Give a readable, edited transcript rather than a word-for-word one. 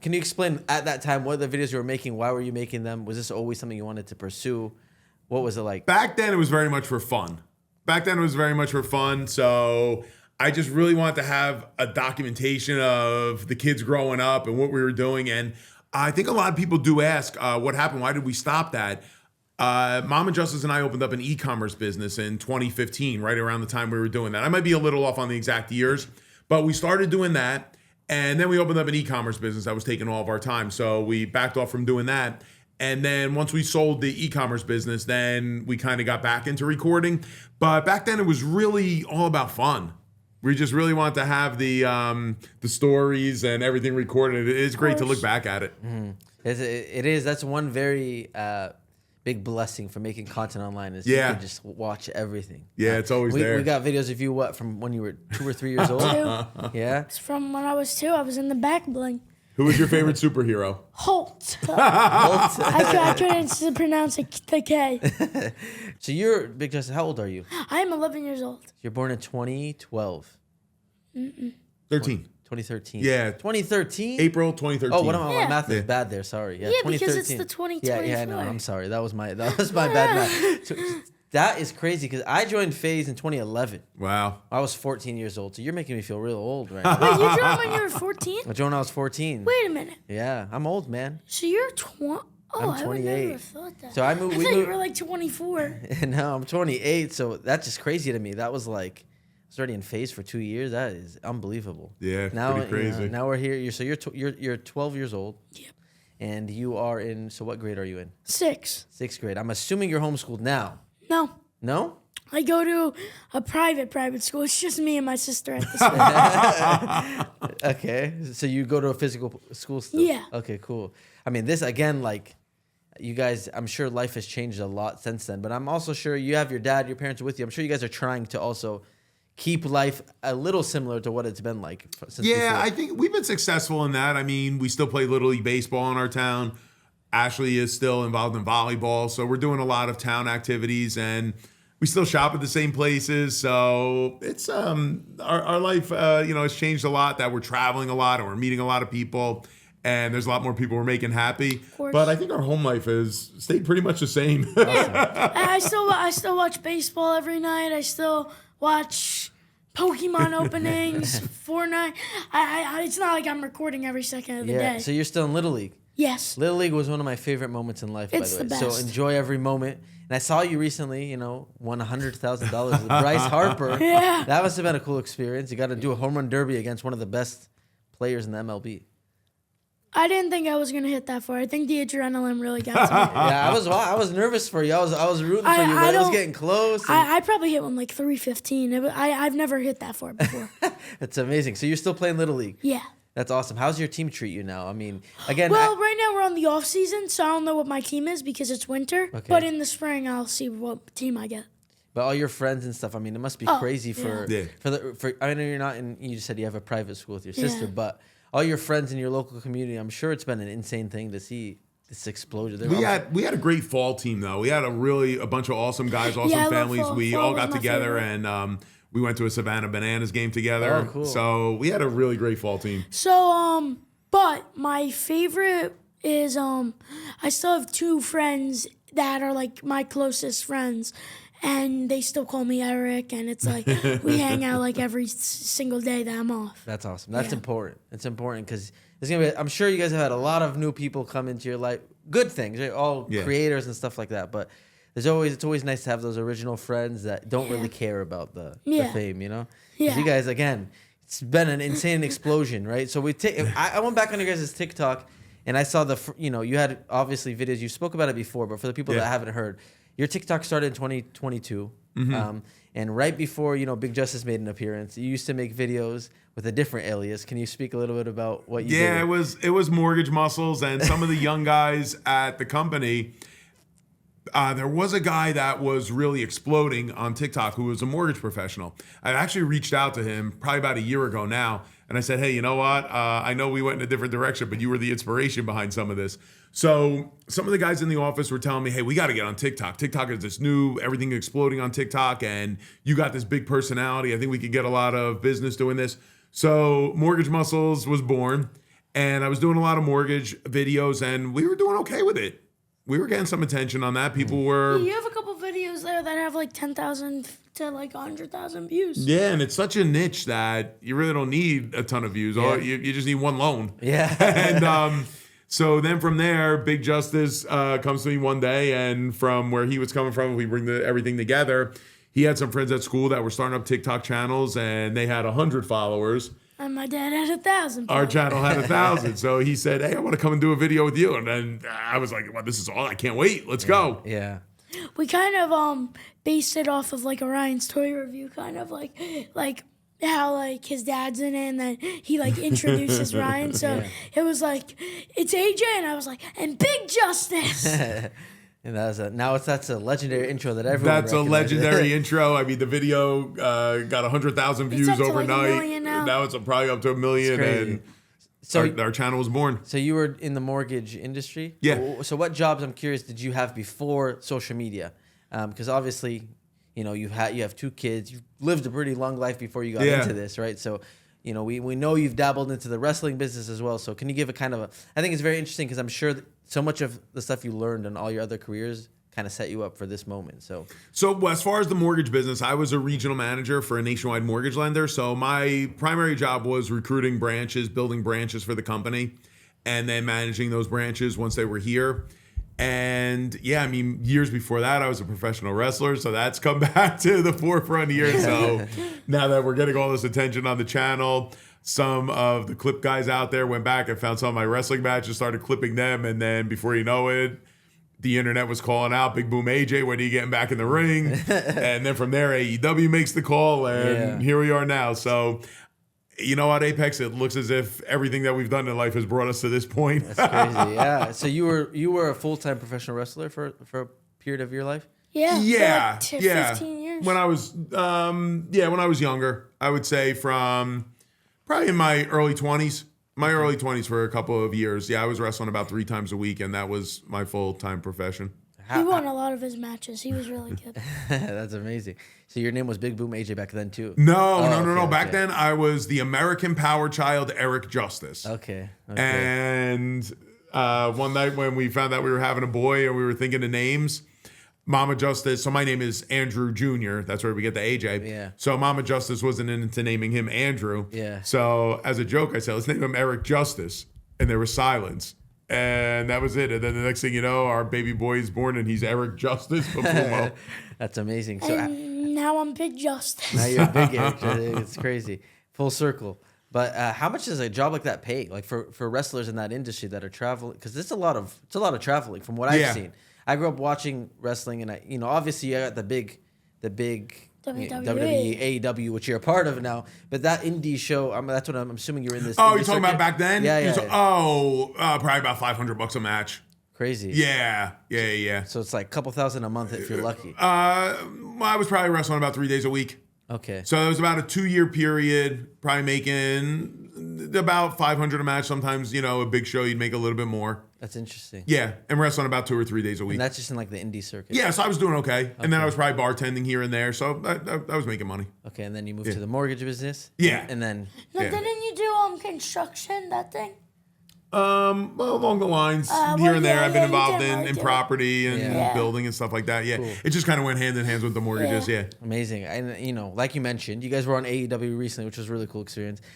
Can you explain at that time what the videos you were making? Why were you making them? Was this always something you wanted to pursue? What was it like? Back then, it was very much for fun. So I just really wanted to have a documentation of the kids growing up and what we were doing. And I think a lot of people do ask, what happened? Why did we stop that? Mom and Justice and I opened up an e-commerce business in 2015, right around the time we were doing that. I might be a little off on the exact years, but we started doing that. And then we opened up an e-commerce business that was taking all of our time. So we backed off from doing that. And then once we sold the e-commerce business, then we kind of got back into recording. But back then it was really all about fun. We just really wanted to have the stories and everything recorded. It is great to look back at it. Mm-hmm. It is. That's one very big blessing for making content online is you can just watch everything. Yeah, it's always there. We got videos of you, from when you were 2 or 3 years old? Yeah? It's from when I was 2. I was in the back bling. Who was your favorite superhero? Holt. I couldn't pronounce the K. So you're, Big Justin, how old are you? I'm 11 years old. You're born in 2012. 13. 2013. Yeah. 2013? April 2013. Oh, my math is bad there. Sorry. Yeah, because it's the 2024. Yeah, no, I'm sorry. That was my bad math. That is crazy because I joined FaZe in 2011. Wow. I was 14 years old, so you're making me feel real old right now. Wait, you joined when you were 14? I joined when I was 14. Wait a minute. Yeah, I'm old, man. So you're 20? Oh, I'm 28. I would never have thought that. So I thought you were like 24. No, I'm 28, so that's just crazy to me. That was like, I was already in FaZe for 2 years. That is unbelievable. Yeah, pretty crazy. Now we're here. You're 12 years old. Yep. And you are in, so what grade are you in? 6. 6th grade. I'm assuming you're homeschooled now. No. No? I go to a private school. It's just me and my sister at the school. Okay. So you go to a physical school still? Yeah. Okay, cool. I mean, this, again, like, you guys, I'm sure life has changed a lot since then, but I'm also sure you have your dad, your parents are with you. I'm sure you guys are trying to also keep life a little similar to what it's been like since before. I think we've been successful in that. I mean, we still play Little League Baseball in our town. Ashley is still involved in volleyball, so we're doing a lot of town activities, and we still shop at the same places. So it's our life, has changed a lot. That we're traveling a lot and we're meeting a lot of people, and there's a lot more people we're making happy. But I think our home life has stayed pretty much the same. I still watch baseball every night. I still watch Pokemon openings, Fortnite. It's not like I'm recording every second of the day. So you're still in Little League? Yes. Little League was one of my favorite moments in life, It's by the way. the best. So enjoy every moment. And I saw you recently, won $100,000 with Bryce Harper. Yeah. That must have been a cool experience. You got to do a home run derby against one of the best players in the MLB. I didn't think I was gonna hit that far. I think the adrenaline really got to me. Yeah, I was nervous for you. I was rooting for you, but it was getting close. I probably hit one like 315. I've never hit that far before. That's amazing. So you're still playing Little League? Yeah. That's awesome. How's your team treat you now? I mean, again. Well, right now we're on the off season, so I don't know what my team is because it's winter. Okay. But in the spring, I'll see what team I get. But all your friends and stuff. I mean, it must be crazy for. I know you're not in. You just said you have a private school with your sister, but all your friends in your local community. I'm sure it's been an insane thing to see this explosion. We had a great fall team though. We had a bunch of awesome guys, awesome families. We all got together and. We went to a Savannah Bananas game together. Oh, cool. So we had a really great fall team. So, but my favorite is, I still have 2 friends that are like my closest friends. And they still call me Eric. And it's like, we hang out like every single day that I'm off. That's awesome. That's important. It's important because there's going to be, I'm sure you guys have had a lot of new people come into your life. Good things, right? All creators and stuff like that. But it's always nice to have those original friends that don't really care about the fame, Yeah. You guys, again, it's been an insane explosion, right? So I went back on your guys' TikTok and I saw you had obviously videos. You spoke about it before, but for the people that haven't heard, your TikTok started in 2022. Mm-hmm. And right before, Big Justice made an appearance, you used to make videos with a different alias. Can you speak a little bit about what you did? Yeah, it was Mortgage Muscles and some of the young guys at the company. There was a guy that was really exploding on TikTok who was a mortgage professional. I actually reached out to him probably about a year ago now, and I said, hey, you know what? I know we went in a different direction, but you were the inspiration behind some of this. So some of the guys in the office were telling me, hey, we got to get on TikTok. TikTok is this new, everything exploding on TikTok, and you got this big personality. I think we could get a lot of business doing this. So Mortgage Muscles was born. And I was doing a lot of mortgage videos, and we were doing okay with it. We were getting some attention on that. People were... You have a couple videos there that have like 10,000 to like 100,000 views. Yeah, and it's such a niche that you really don't need a ton of views. Yeah. You just need one loan. Yeah. And so then from there, Big Justice comes to me one day, and from where he was coming from, we bring everything together. He had some friends at school that were starting up TikTok channels, and they had 100 followers. And my dad had 1,000. Our channel had 1,000. So he said, hey, I want to come and do a video with you. And then I was like, well, this is all. I can't wait. Let's go. Yeah. We kind of based it off of like Orion's toy review, kind of like how like his dad's in it, and then he like introduces Ryan. So it was like, it's AJ, and I was like, and Big Justice. And that's a legendary intro that everyone. That's a legendary intro. I mean, the video got 100,000 views up to like overnight. 1 million now. It's probably up to 1 million, and So our channel was born. So you were in the mortgage industry? Yeah. So what jobs, I'm curious, did you have before social media? Because obviously, you have 2 kids. You've lived a pretty long life before you got into this, right? So, we know you've dabbled into the wrestling business as well. So can you give a kind of I think it's very interesting because I'm sure that so much of the stuff you learned in all your other careers kind of set you up for this moment. So as far as the mortgage business, I was a regional manager for a nationwide mortgage lender. So my primary job was recruiting branches, building branches for the company, and then managing those branches once they were here. And yeah, I mean, years before that, I was a professional wrestler. So that's come back to the forefront here. So now that we're getting all this attention on the channel, some of the clip guys out there went back and found some of my wrestling matches, started clipping them. And then before you know it, the internet was calling out, Big Boom AJ, when are you getting back in the ring? And then from there, AEW makes the call, and here we are now. So, you know, at Apex, it looks as if everything that we've done in life has brought us to this point. That's crazy, yeah. So you were a full-time professional wrestler for a period of your life? Yeah. For like 15 years. When I was younger, I would say from probably in my early 20s. My early 20s for a couple of years. Yeah, I was wrestling about 3 times a week, and that was my full-time profession. He won a lot of his matches. He was really good. That's amazing. So your name was Big Boom AJ back then, too? No. Back then, I was the American power child, Eric Justice. Okay. And one night when we found out we were having a boy and we were thinking of names, Mama Justice, so my name is Andrew Jr. That's where we get the AJ. Yeah. So Mama Justice wasn't into naming him Andrew. Yeah. So as a joke, I said, let's name him Eric Justice. And there was silence. And that was it. And then the next thing you know, our baby boy is born and he's Eric Justice Papumo. That's amazing. So and now I'm Big Justice. Now you're Big Eric. It's crazy. Full circle. But how much does a job like that pay? Like for wrestlers in that industry that are traveling? Because it's a lot of traveling from what I've seen. I grew up watching wrestling, and obviously you got the big WWE, AEW, which you're a part of now. But that indie show, that's what I'm assuming you're in this. Oh, you're talking about back then? Yeah. Probably about $500 a match. Crazy. Yeah. So it's like a couple thousand a month if you're lucky. I was probably wrestling about 3 days a week. Okay. So it was about a 2-year period, probably making about $500 a match. Sometimes, a big show, you'd make a little bit more. That's interesting. Yeah, and wrestling about 2 or 3 days a week. And that's just in like the indie circuit. Yeah, so I was doing okay. And then I was probably bartending here and there. So I was making money. Okay, and then you moved to the mortgage business? Yeah. And then... Didn't you do construction, that thing? Well, along the lines, here and there, I've been involved in property and building and stuff like that. Yeah, cool. It just kind of went hand in hand with the mortgages. Yeah. Amazing. And like you mentioned, you guys were on AEW recently, which was a really cool experience.